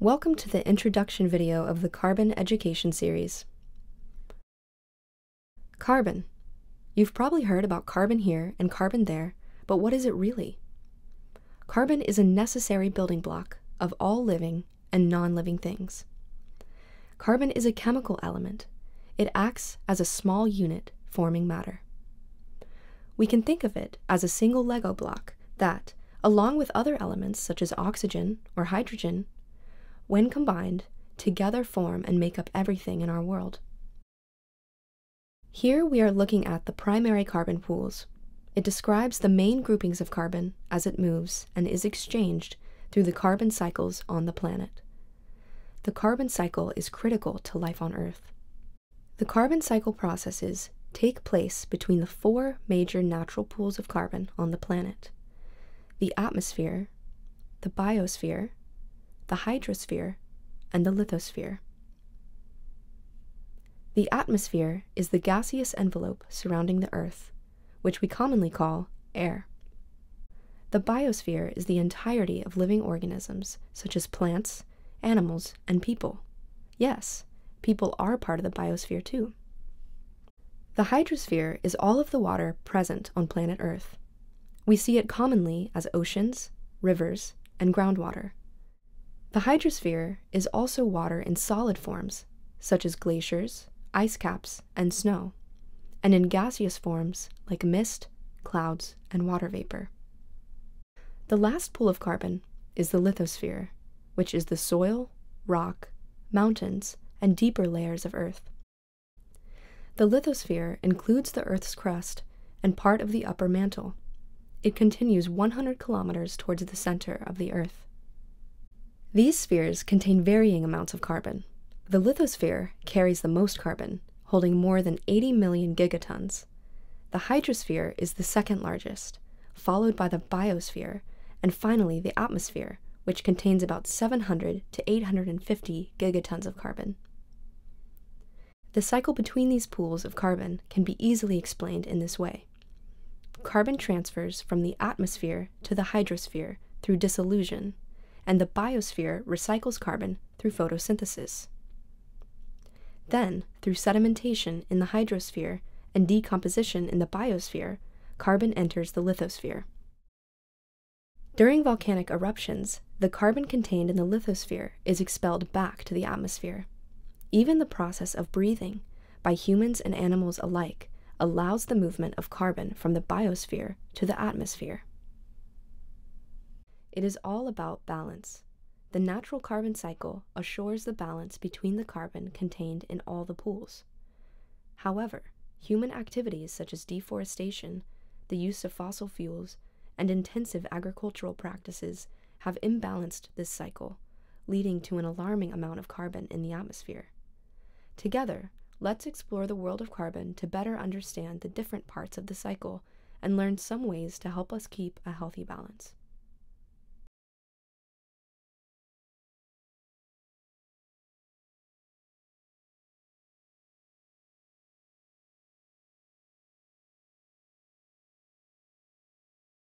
Welcome to the introduction video of the Carbon Education series. Carbon. You've probably heard about carbon here and carbon there, but what is it really? Carbon is a necessary building block of all living and non-living things. Carbon is a chemical element. It acts as a small unit forming matter. We can think of it as a single Lego block that, along with other elements such as oxygen or hydrogen, when combined, together form and make up everything in our world. Here we are looking at the primary carbon pools. It describes the main groupings of carbon as it moves and is exchanged through the carbon cycles on the planet. The carbon cycle is critical to life on Earth. The carbon cycle processes take place between the four major natural pools of carbon on the planet: the atmosphere, the biosphere, the hydrosphere, and the lithosphere. The atmosphere is the gaseous envelope surrounding the Earth, which we commonly call air. The biosphere is the entirety of living organisms, such as plants, animals, and people. Yes, people are part of the biosphere too. The hydrosphere is all of the water present on planet Earth. We see it commonly as oceans, rivers, and groundwater. The hydrosphere is also water in solid forms, such as glaciers, ice caps, and snow, and in gaseous forms like mist, clouds, and water vapor. The last pool of carbon is the lithosphere, which is the soil, rock, mountains, and deeper layers of Earth. The lithosphere includes the Earth's crust and part of the upper mantle. It continues 100 kilometers towards the center of the Earth. These spheres contain varying amounts of carbon. The lithosphere carries the most carbon, holding more than 80 million gigatons. The hydrosphere is the second largest, followed by the biosphere, and finally the atmosphere, which contains about 700 to 850 gigatons of carbon. The cycle between these pools of carbon can be easily explained in this way. Carbon transfers from the atmosphere to the hydrosphere through dissolution, and the biosphere recycles carbon through photosynthesis. Then, through sedimentation in the hydrosphere and decomposition in the biosphere, carbon enters the lithosphere. During volcanic eruptions, the carbon contained in the lithosphere is expelled back to the atmosphere. Even the process of breathing, by humans and animals alike, allows the movement of carbon from the biosphere to the atmosphere. It is all about balance. The natural carbon cycle assures the balance between the carbon contained in all the pools. However, human activities such as deforestation, the use of fossil fuels, and intensive agricultural practices have imbalanced this cycle, leading to an alarming amount of carbon in the atmosphere. Together, let's explore the world of carbon to better understand the different parts of the cycle and learn some ways to help us keep a healthy balance.